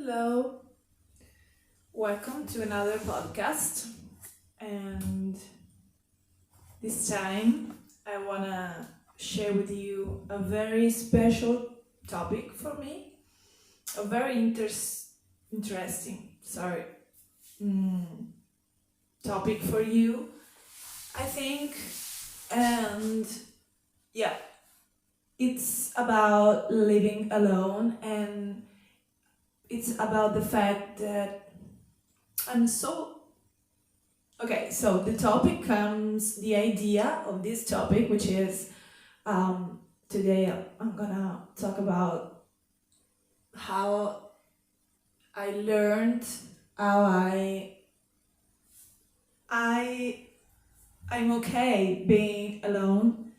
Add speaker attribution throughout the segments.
Speaker 1: Hello, welcome to another podcast. And this time I want to share with you a very special topic for me, a very interesting, mm, topic for you, I think. And yeah, it's about living alone, and it's about the fact that I'm so okay. So the topic comes, the idea of this topic, which is today I'm gonna talk about how I learned, how I I'm okay being alone.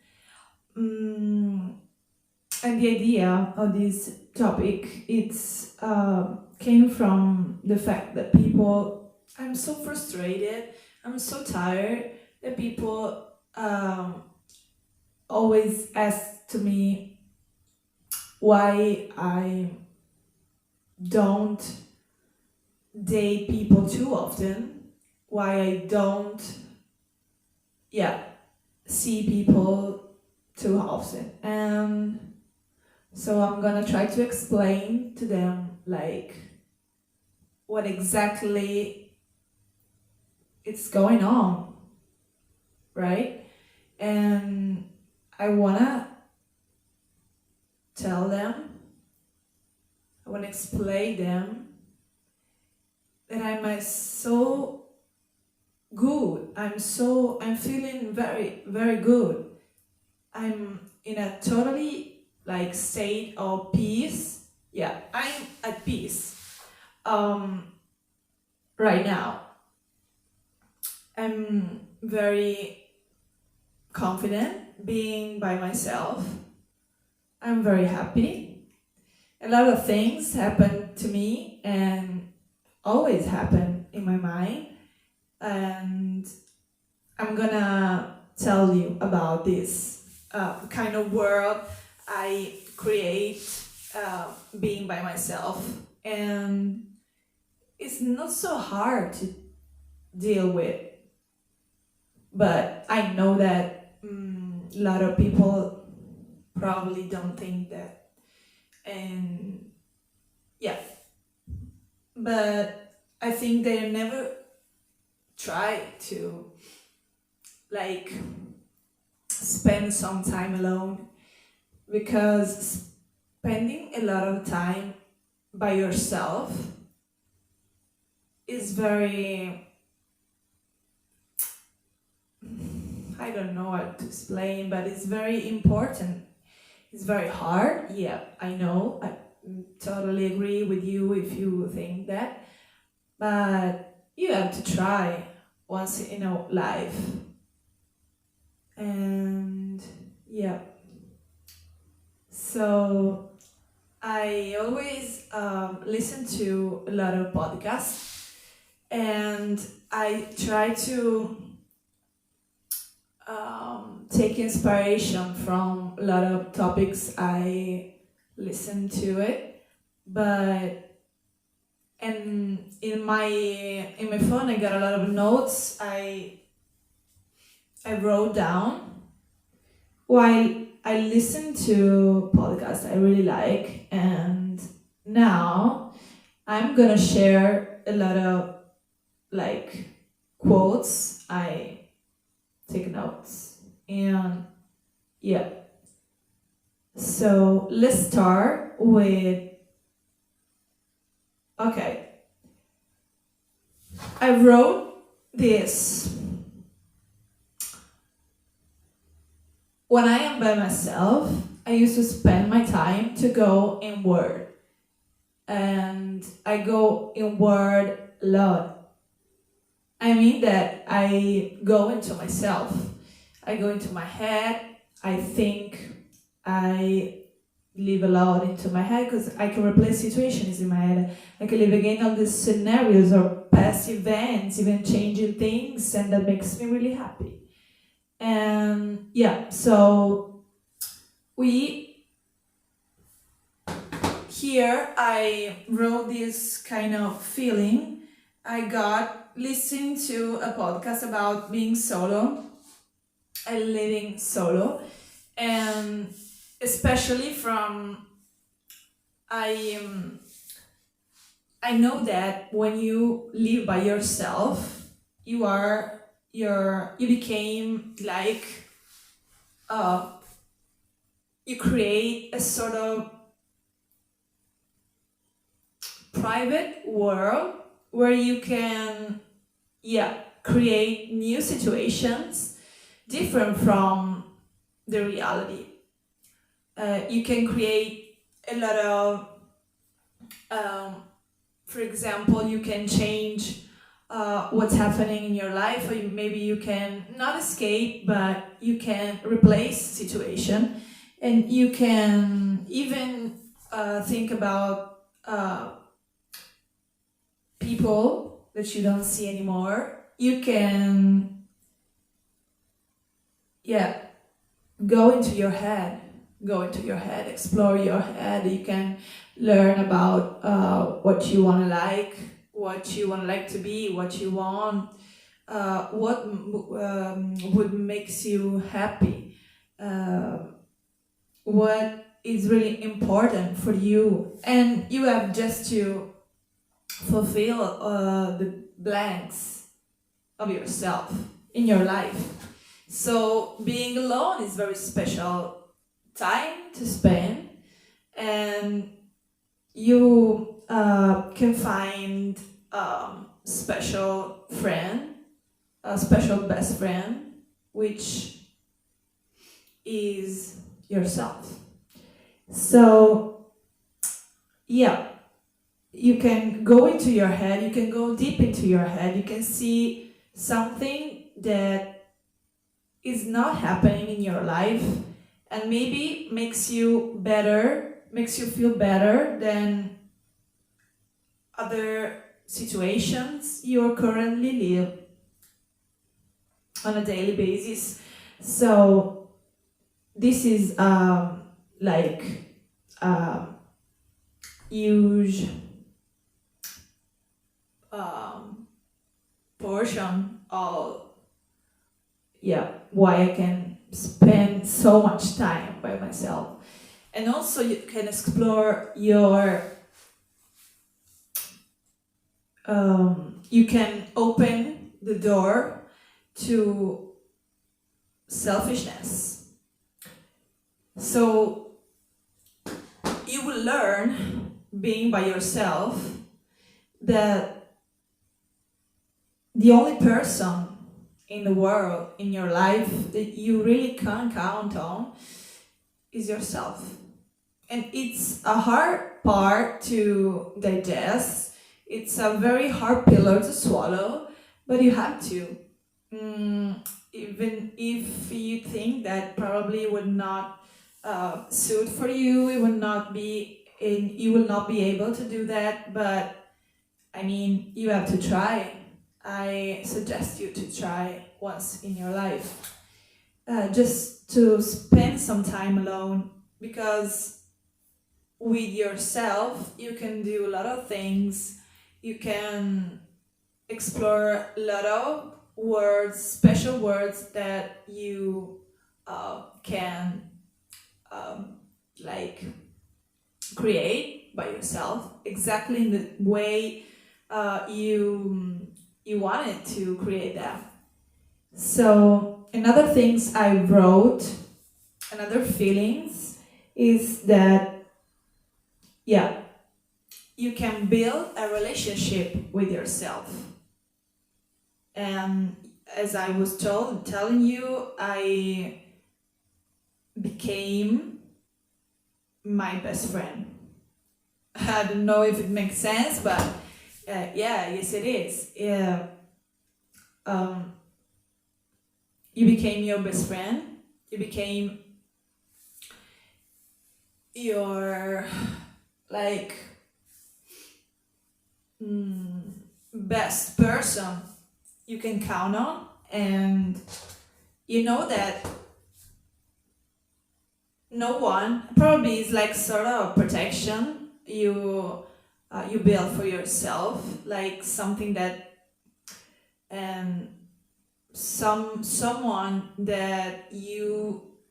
Speaker 1: Mm, and the idea of this topic, it's came from the fact that I'm so frustrated, I'm so tired that people always ask to me why I don't date people too often, why I don't, see people too often. And so I'm gonna try to explain to them like what exactly is going on, right? And I wanna tell them, I wanna explain them that so good. I'm feeling very, very good. I'm in a totally state of peace. Yeah, I'm at peace. Right now, I'm very confident being by myself. I'm very happy. A lot of things happen to me and always happen in my mind, and I'm gonna tell you about this kind of world I create being by myself. And it's not so hard to deal with, but I know that a lot of people probably don't think that. And yeah, but I think they never try to spend some time alone, because spending a lot of time by yourself is very, I don't know how to explain, but it's very important. It's very hard. Yeah, I know. I totally agree with you if you think that. But you have to try once in a life. And yeah. So I always listen to a lot of podcasts, and I try to take inspiration from a lot of topics I listen to it. But and in my phone I got a lot of notes I wrote down while I listen to podcasts I really like. And now I'm gonna share a lot of quotes. I take notes. And yeah, so let's start with, okay, I wrote this: when I am by myself, I used to spend my time to go inward, and I go inward a lot. I mean that I go into myself. I go into my head. I think. I live a lot into my head because I can replay situations in my head. I can live again all these scenarios or past events, even changing things, and that makes me really happy. And yeah, so we here I wrote this kind of feeling I got listening to a podcast about being solo and living solo, and especially from I know that when you live by yourself, you became like you create a sort of private world where you can create new situations different from the reality. You can create a lot of for example, you can change what's happening in your life, or maybe you can not escape, but you can replace situation, and you can even think about people that you don't see anymore. You can go into your head, explore your head. You can learn about what you want to like to be, what you want, what would makes you happy, what is really important for you, and you have just to fulfill the blanks of yourself in your life. So being alone is very special time to spend, and you can find special friend, a special best friend, which is yourself. So you can go into your head, you can go deep into your head, you can see something that is not happening in your life, and maybe makes you feel better than other situations you currently live on a daily basis. So this is huge portion of why I can spend so much time by myself. And also you can explore your you can open the door to selfishness. So you will learn, being by yourself, that the only person in the world, in your life, that you really can't count on is yourself. And it's a hard part to digest. It's a very hard pillar to swallow, but you have to. Even if you think that probably would not suit for you, it would not be, you will not be able to do that. But I mean, you have to try. I suggest you to try once in your life, just to spend some time alone, because with yourself you can do a lot of things. You can explore a lot of words, special words that you can create by yourself, exactly in the way you wanted to create them. So another things I wrote, another feelings, is that you can build a relationship with yourself. And as I was telling you, I became my best friend. I don't know if it makes sense, but yes it is. You became your best friend. You became your best person you can count on, and you know that no one probably is like sort of protection you build for yourself, like something that someone that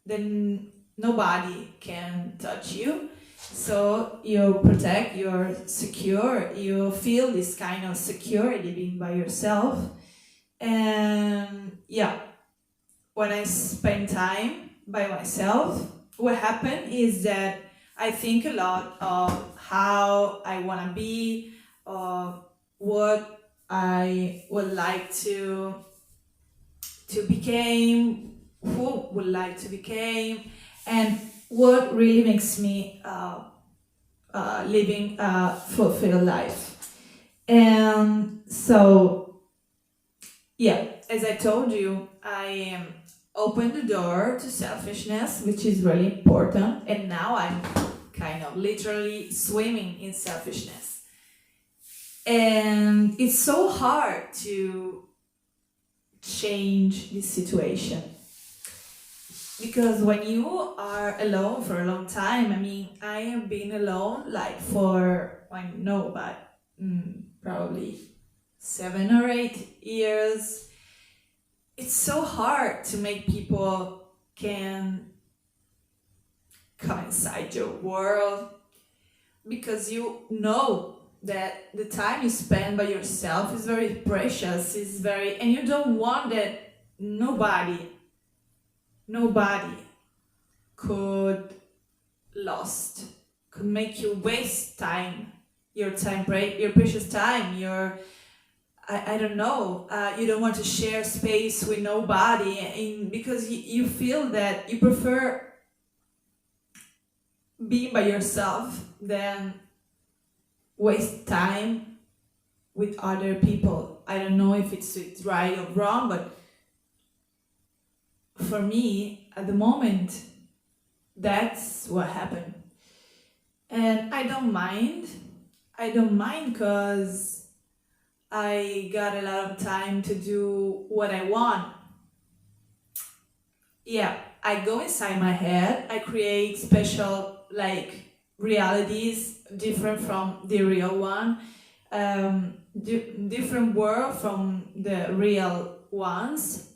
Speaker 1: then nobody can touch you. So you protect, you're secure, you feel this kind of security being by yourself. And yeah, when I spend time by myself, what happened is that I think a lot of how I want to be, of what I would like to become, who would like to become, and what really makes me living a fulfilled life. And so, yeah, as I told you, I opened the door to selfishness, which is really important, and now I'm kind of literally swimming in selfishness. And it's so hard to change this situation, because when you are alone for a long time, I mean, I have been alone like for, I don't know, but probably 7 or 8 years. It's so hard to make people can come inside your world, because you know that the time you spend by yourself is very precious, and you don't want that nobody could make you waste time, your precious time, I don't know, you don't want to share space with nobody, because you feel that you prefer being by yourself than waste time with other people. I don't know if it's right or wrong, but for me, at the moment, that's what happened. And I don't mind because I got a lot of time to do what I want. Yeah, I go inside my head, I create special realities different from the real one, different world from the real ones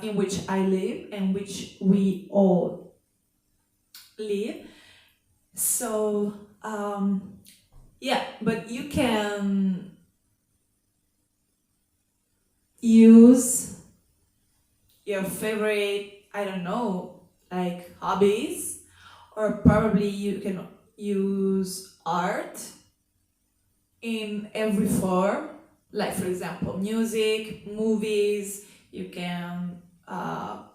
Speaker 1: in which I live and which we all live. So yeah, but you can use your favorite, I don't know, hobbies, or probably you can use art in every form, like for example music, movies, you can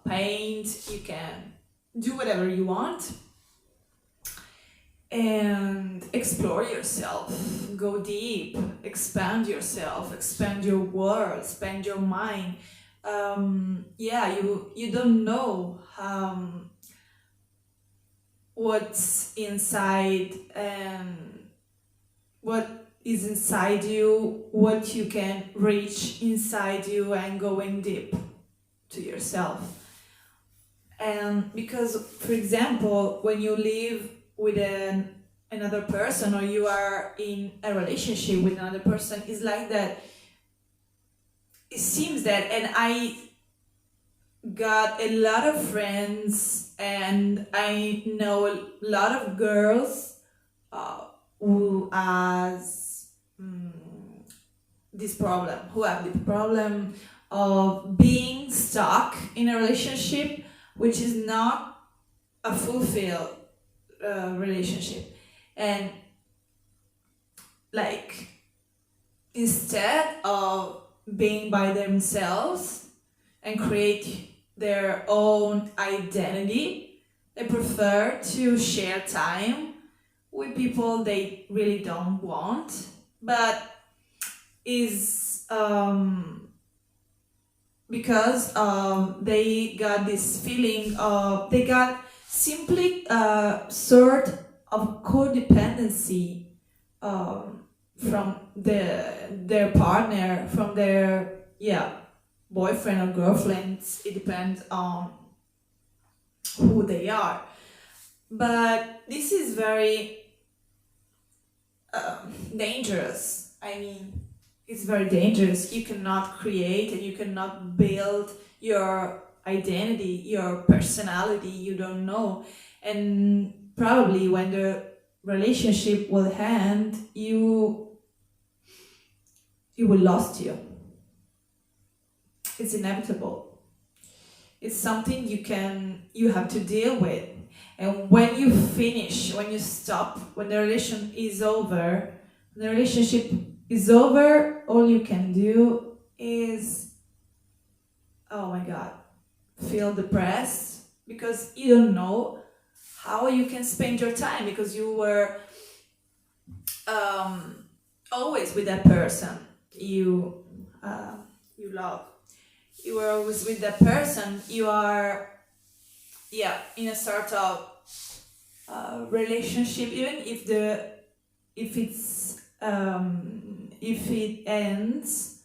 Speaker 1: paint, you can do whatever you want and explore yourself, go deep, expand yourself, expand your world, expand your mind. Yeah, you don't know what's inside and what is inside you, what you can reach inside you, and going deep to yourself. And because, for example, when you live with another person, or you are in a relationship with another person, it's like that. It seems that, and I got a lot of friends, and I know a lot of girls who has this problem, who have the problem of being stuck in a relationship which is not a fulfilled relationship, and instead of being by themselves and create their own identity, they prefer to share time with people they really don't want, but is because they got this feeling of, they got simply sort of codependency from their partner, from their boyfriend or girlfriend. It depends on who they are. But this is very dangerous. I mean, it's very dangerous. You cannot create and you cannot build your identity, your personality. You don't know, and probably when the relationship will end, you will lost you. It's inevitable. It's something you have to deal with. And when you finish, when you stop, when the relationship is over, all you can do is, oh my God, feel depressed because you don't know how you can spend your time, because you were always with that person you love. You were always with that person. You are, in a sort of relationship. Even if it ends,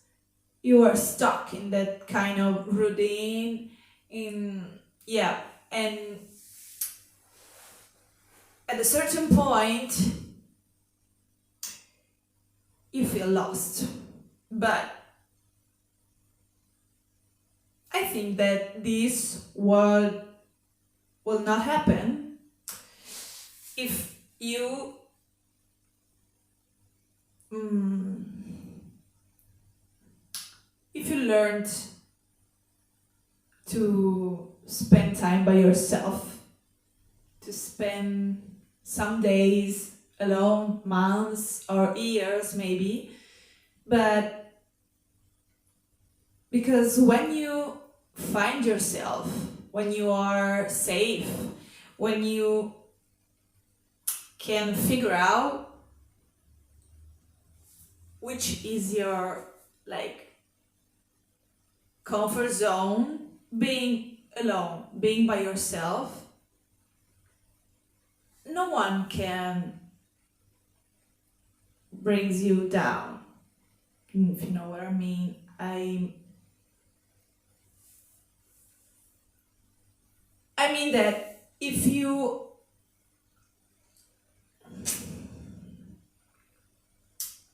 Speaker 1: you are stuck in that kind of routine. And at a certain point, you feel lost. But I think that this will not happen if you learned to spend time by yourself, to spend some days alone, months or years maybe. But because when you find yourself, when you are safe, when you can figure out which is your comfort zone, being alone, being by yourself, no one can brings you down, if you know what I mean. I mean that if you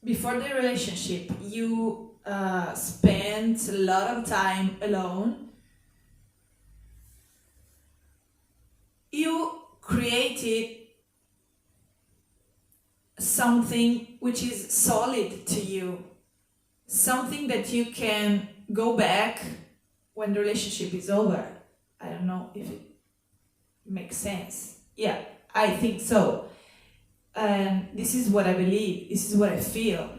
Speaker 1: before the relationship you spent a lot of time alone, you created something which is solid to you, something that you can go back when the relationship is over. I don't know if it makes sense. Yeah, I think so. And this is what I believe, this is what I feel.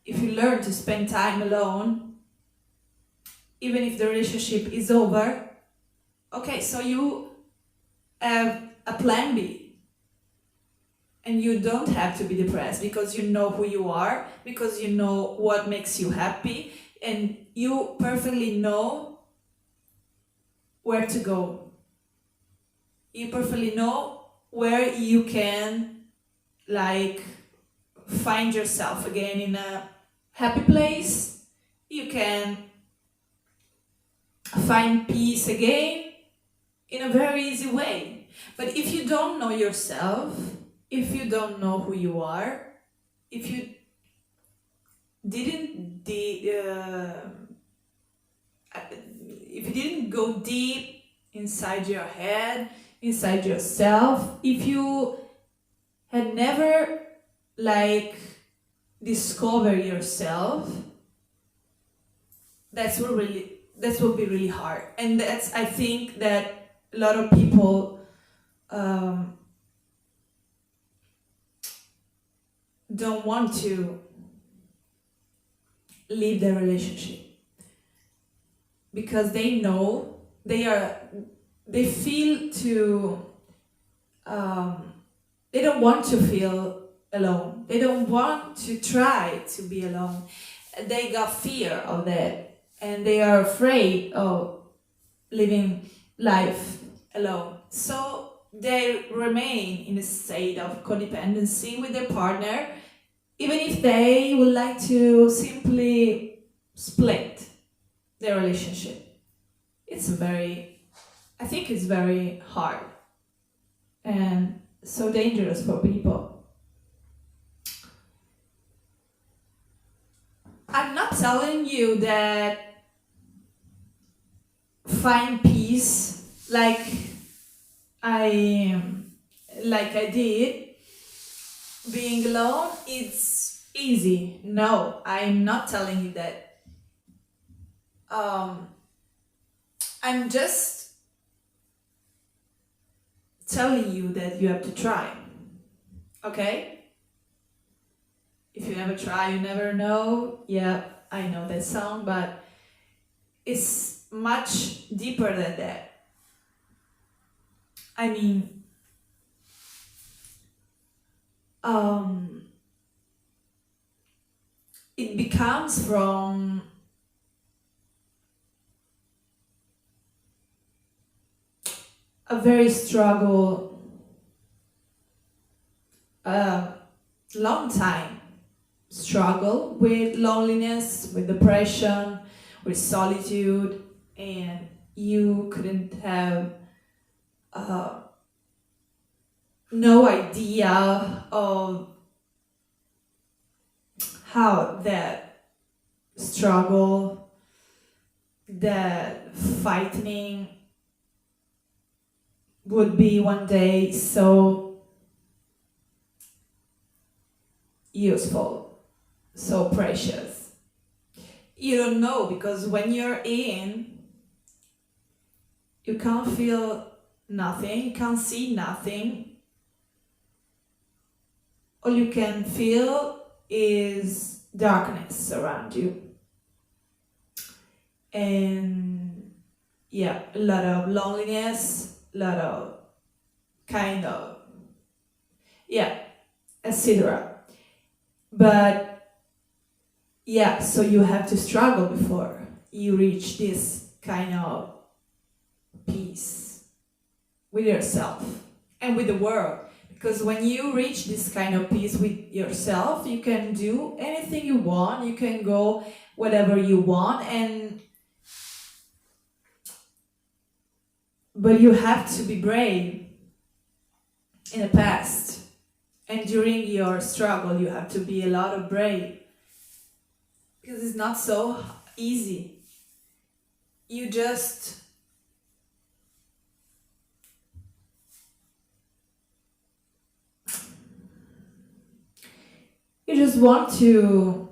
Speaker 1: If you learn to spend time alone, even if the relationship is over, okay, so you have a plan B. And you don't have to be depressed because you know who you are, because you know what makes you happy, and you perfectly know where to go. You perfectly know where you can find yourself again in a happy place. You can find peace again in a very easy way. But if you don't know yourself, if you don't know who you are, if you didn't go deep inside your head, inside yourself, if you had never discover yourself, that will be really hard. And I think that a lot of people don't want to leave their relationship because they know they feel to they don't want to feel alone. They don't want to try to be alone. They got fear of that, and they are afraid of living life alone. So they remain in a state of codependency with their partner, even if they would like to simply split their relationship. I think it's very hard and so dangerous for people. I'm not telling you that find peace I like I did. Being alone, it's easy. No, I'm not telling you that. Um, I'm just telling you that you have to try. Okay? If you never try, you never know. Yeah, I know that song, but it's much deeper than that. I mean, it becomes from a very long time struggle with loneliness, with depression, with solitude, and you couldn't have no idea of how that struggle, that fighting would be one day so useful, so precious. You don't know, because when you're in, you can't feel nothing, you can't see nothing. All you can feel is darkness around you. And yeah, a lot of loneliness, a lot of kind of, yeah, etc. But yeah, so you have to struggle before you reach this kind of peace with yourself and with the world. Because when you reach this kind of peace with yourself, you can do anything you want, you can go whatever you want, but you have to be brave in the past. And during your struggle, you have to be a lot of brave. Because it's not so easy. You just want to,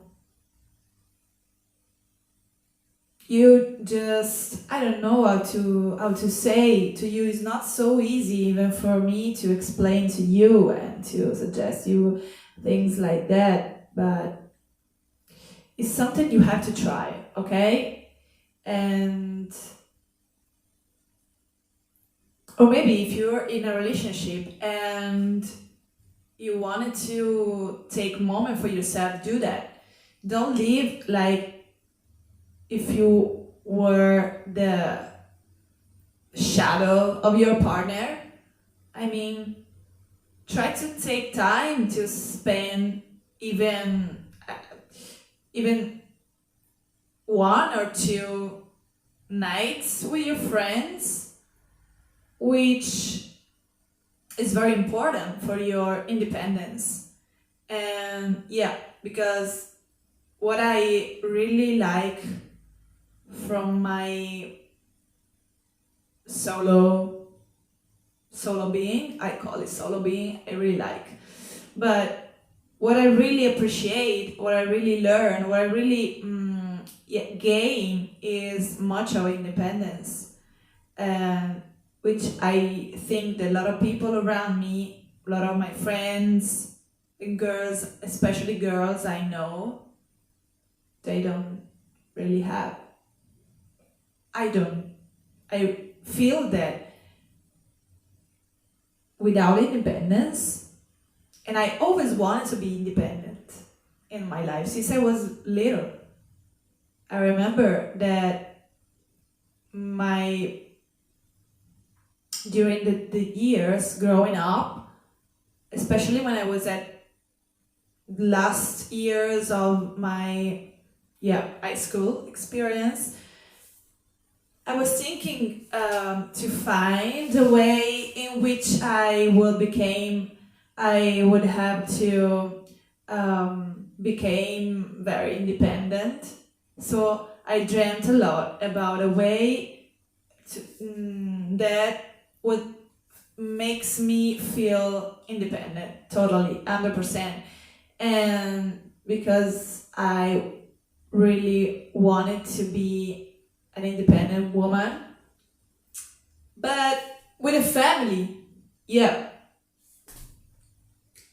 Speaker 1: I don't know how to say to you. It's not so easy even for me to explain to you and to suggest you things like that, but it's something you have to try, okay? And or maybe if you're in a relationship and you wanted to take a moment for yourself, do that. Don't live like if you were the shadow of your partner. I mean, try to take time to spend even one or two nights with your friends, which is very important for your independence. And yeah, because what I really like from my solo being, I call it solo being, I really like. But what I really appreciate, what I really learn, what I really gain is much of independence. Which I think that a lot of people around me, a lot of my friends, girls, especially girls I know, they don't really have. I feel that without independence, and I always wanted to be independent in my life since I was little. I remember that during the years growing up, especially when I was at last years of my high school experience, I was thinking to find a way in which I would have to became very independent. So I dreamt a lot about a way that would makes me feel independent, totally, 100%. And because I really wanted to be an independent woman, but with a family. Yeah,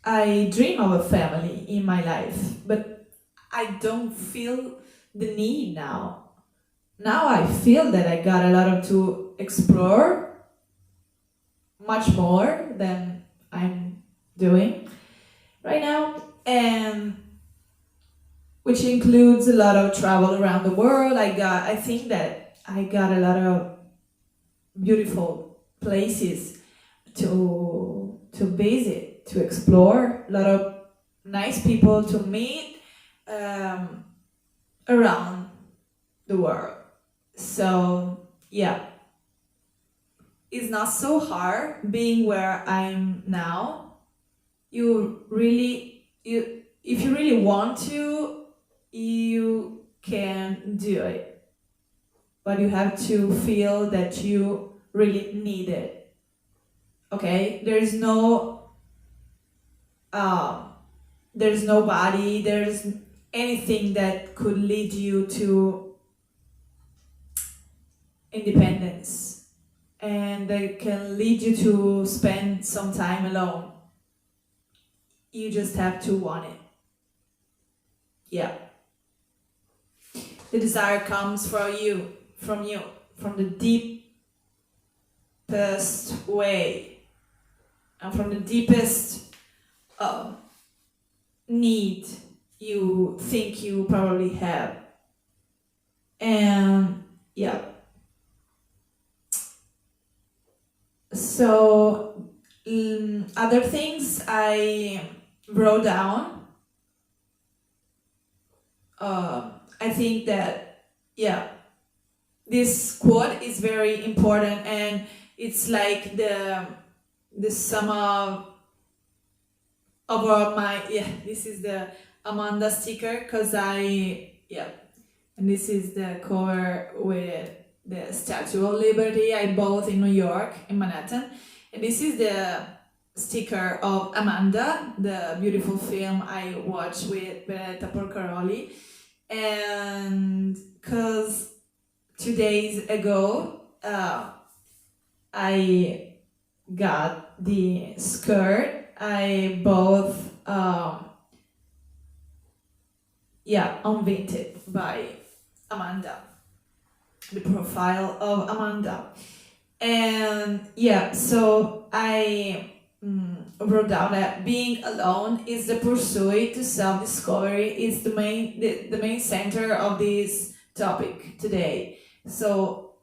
Speaker 1: I dream of a family in my life, but I don't feel the need now. Now I feel that I got a lot of to explore, much more than I'm doing right now, and which includes a lot of travel around the world. I think that I got a lot of beautiful places to visit, to explore, a lot of nice people to meet around the world. So yeah, it's not so hard being where I'm now. If you really want to, you can do it, but you have to feel that you really need it. Okay, there's nobody, there's anything that could lead you to independence, and that can lead you to spend some time alone. You just have to want it. Yeah. The desire comes from you, from the deepest way, and from the deepest need you think you probably have. And yeah. So other things I wrote down. I think that, yeah, this quote is very important, and it's like the sum of all my, yeah, this is the Amanda sticker, because and this is the cover with the Statue of Liberty I bought in New York, in Manhattan, and this is the sticker of Amanda, the beautiful film I watched with Benedetta Porcaroli. And because 2 days ago I got the skirt I bought on Vinted by Amanda, the profile of Amanda. And yeah, so I wrote down that being alone is the pursuit to self-discovery is the main center of this topic today. So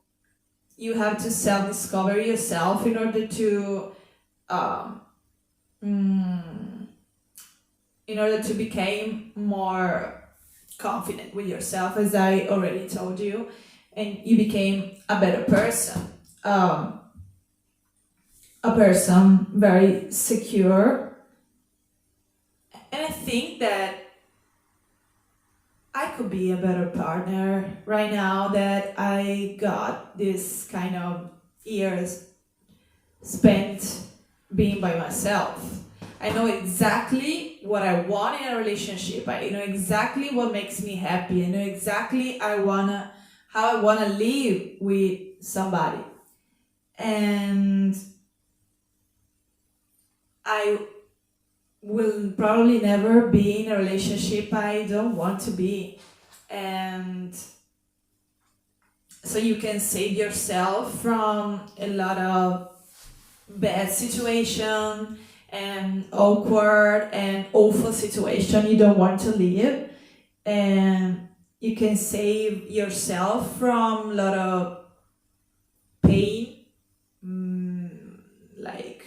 Speaker 1: you have to self-discover yourself in order to become more confident with yourself, as I already told you, and you became a better person. A person very secure. And I think that I could be a better partner right now that I got this kind of years spent being by myself. I know exactly what I want in a relationship. I know exactly what makes me happy. I know exactly how I wanna live with somebody. And I will probably never be in a relationship I don't want to be. And so you can save yourself from a lot of bad situation and awkward and awful situation you don't want to live. And you can save yourself from a lot of pain, like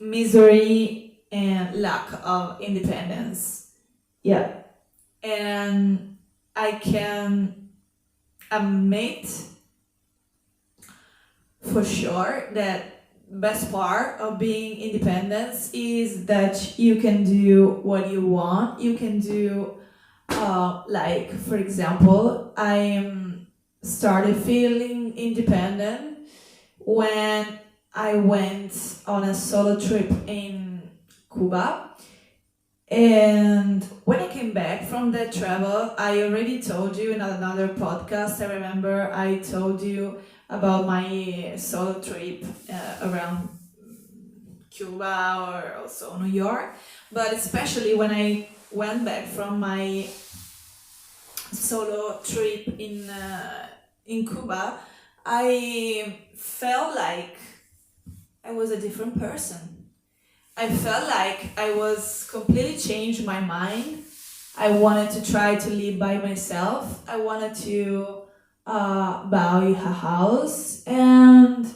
Speaker 1: misery and lack of independence. Yeah. And I can admit for sure that best part of being independent is that you can do what you want. You can do, like, for example, I started feeling independent when I went on a solo trip in Cuba. And when I came back from that travel, I already told you in another podcast, I remember I told you about my solo trip around Cuba or also New York. But especially when I went back from my solo trip in Cuba, I felt like I was a different person. I felt like I was completely changed my mind. I wanted to try to live by myself. I wanted to buy a house, and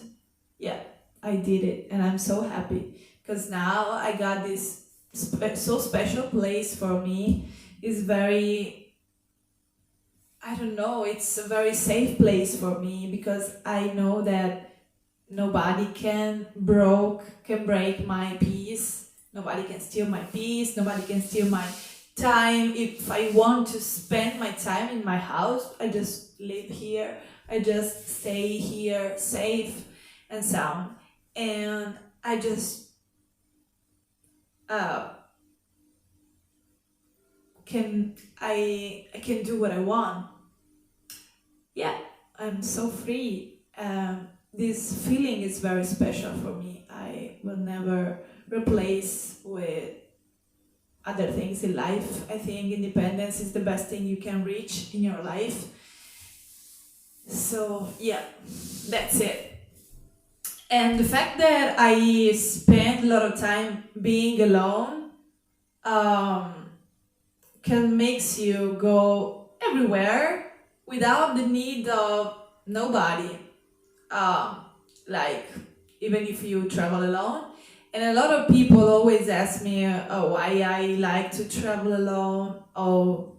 Speaker 1: yeah, I did it, and I'm so happy because now I got this so special place for me. It's very, I don't know, it's a very safe place for me because I know that nobody can break my peace. Nobody can steal my peace. Nobody can steal my time. If I want to spend my time in my house, I just live here. I just stay here, safe and sound. And I just I can do what I want. Yeah, I'm so free. This feeling is very special for me. I will never replace with other things in life. I think independence is the best thing you can reach in your life. So yeah, that's it. And the fact that I spend a lot of time being alone can makes you go everywhere without the need of nobody. Like, even if you travel alone. And a lot of people always ask me why I like to travel alone. Oh,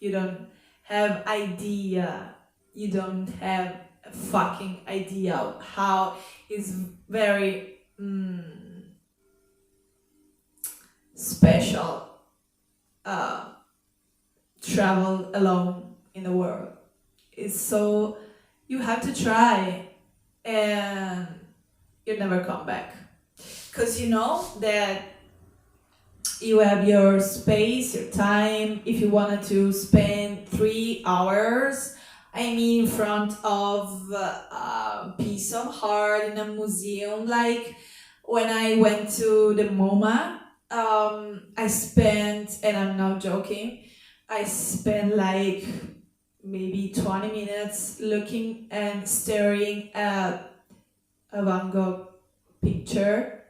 Speaker 1: you don't have idea. You don't have a fucking idea of how it's very special travel alone in the world. It's so, you have to try, and you never come back because you know that you have your space, your time. If you wanted to spend 3 hours, I mean, in front of a piece of art in a museum, like when I went to the MoMA, I spent, and I'm not joking, I spent like maybe 20 minutes looking and staring at a Van Gogh picture.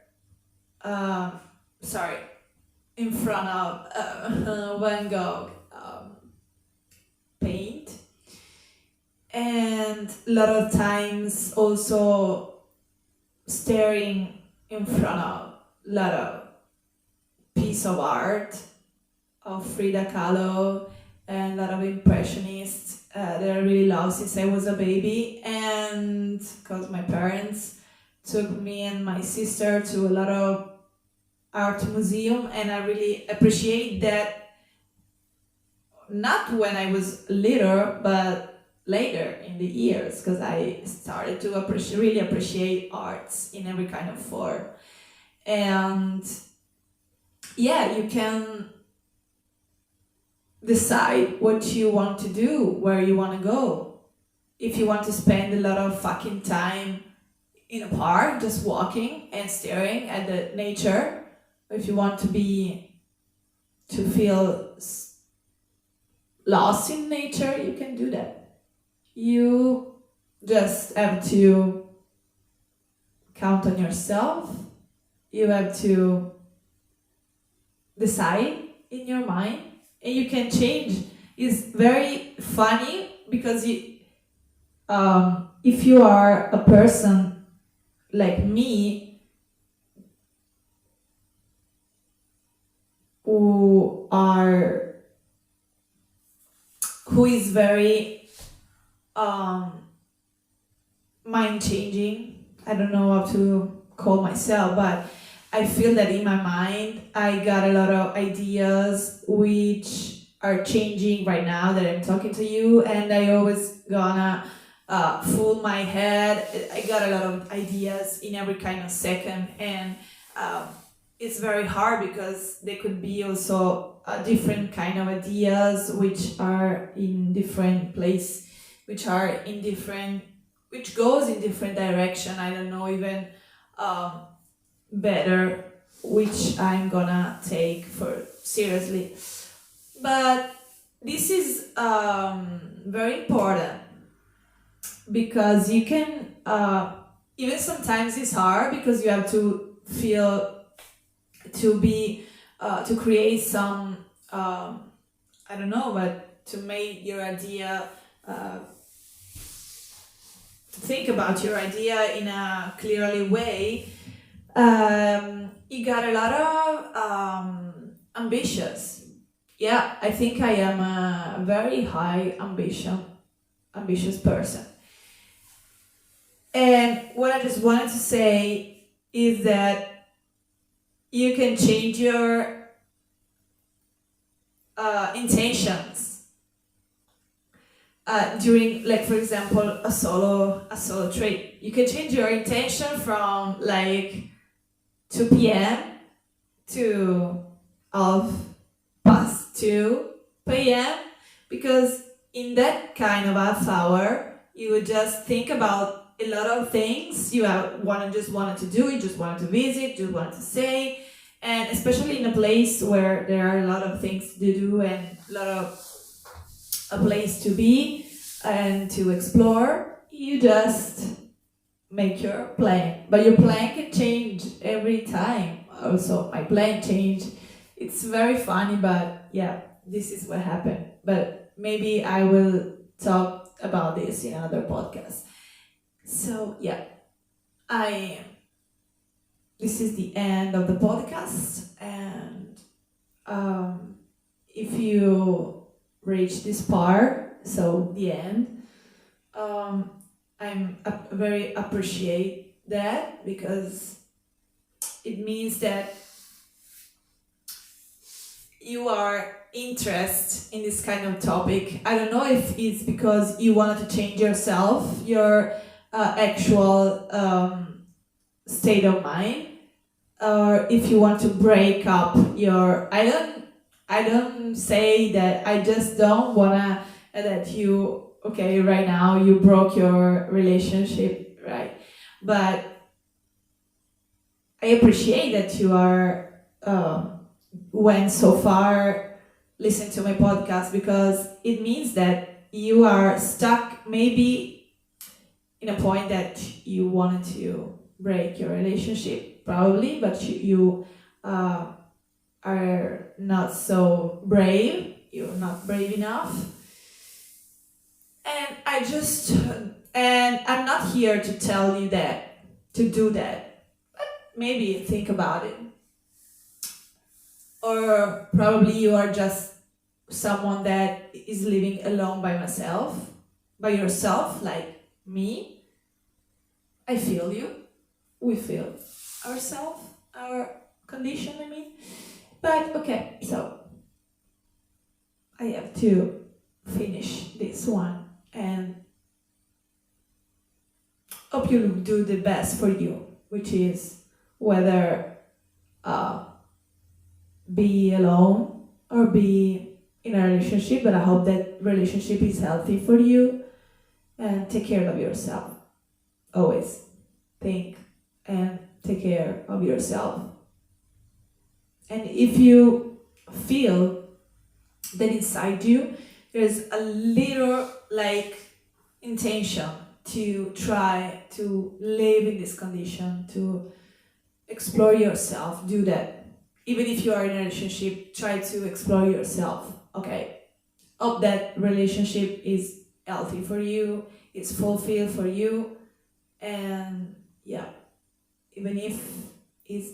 Speaker 1: In front of Van Gogh paint. And a lot of times also staring in front of a lot of piece of art of Frida Kahlo and a lot of impressionists that I really love since I was a baby, and because my parents took me and my sister to a lot of art museum, and I really appreciate that, not when I was little, but later in the years, because I started to really appreciate arts in every kind of form. And yeah, you can decide what you want to do, where you want to go. If you want to spend a lot of fucking time in a park just walking and staring at the nature, if you want to feel lost in nature, you can do that. You just have to count on yourself. You have to decide in your mind, and you can change. It's very funny because if you are a person like me who is very mind changing, I don't know how to call myself, but I feel that in my mind I got a lot of ideas which are changing right now that I'm talking to you, and I always gonna full my head. I got a lot of ideas in every kind of second, and it's very hard because they could be also a different kind of ideas which are in different place, which goes in different direction. I don't know even better which I'm gonna take for seriously. But this is very important because you can even sometimes it's hard because you have to feel to be to create some I don't know, but to make your idea to think about your idea in a clearly way. You got a lot of ambitious. Yeah, I think I am a very high ambitious person. And what I just wanted to say is that you can change your intentions during, like, for example, a solo trip. You can change your intention from like 2 p.m. to half past 2 p.m. because in that kind of half hour you would just think about a lot of things you wanted to do, you just wanted to visit, just wanted to say, and especially in a place where there are a lot of things to do and a lot of a place to be and to explore, you just make your plan. But your plan can change every time. Also, my plan changed. It's very funny, but yeah, this is what happened. But maybe I will talk about this in another podcast. So yeah, this is the end of the podcast, and if you reach this part, so the end, I'm very appreciate that because it means that you are interested in this kind of topic. I don't know if it's because you wanted to change yourself, your actual state of mind, or if you want to break up your. I don't say that. I just don't wanna that you. Okay, right now you broke your relationship, right? But I appreciate that you are went so far listen to my podcast because it means that you are stuck maybe in a point that you wanted to break your relationship probably, but you are not so brave, you're not brave enough, and I'm not here to tell you that to do that, but maybe think about it. Or probably you are just someone that is living alone by yourself, like me. I feel you. We feel ourselves, our condition, I mean. But okay, so I have to finish this one and hope you do the best for you, which is whether be alone or be in a relationship, but I hope that relationship is healthy for you, and take care of yourself. Always think and take care of yourself. And if you feel that inside you there's a little like intention to try to live in this condition, to explore yourself, do that. Even if you are in a relationship, try to explore yourself. Okay, hope that relationship is healthy for you, it's fulfilled for you, and yeah, even if it's not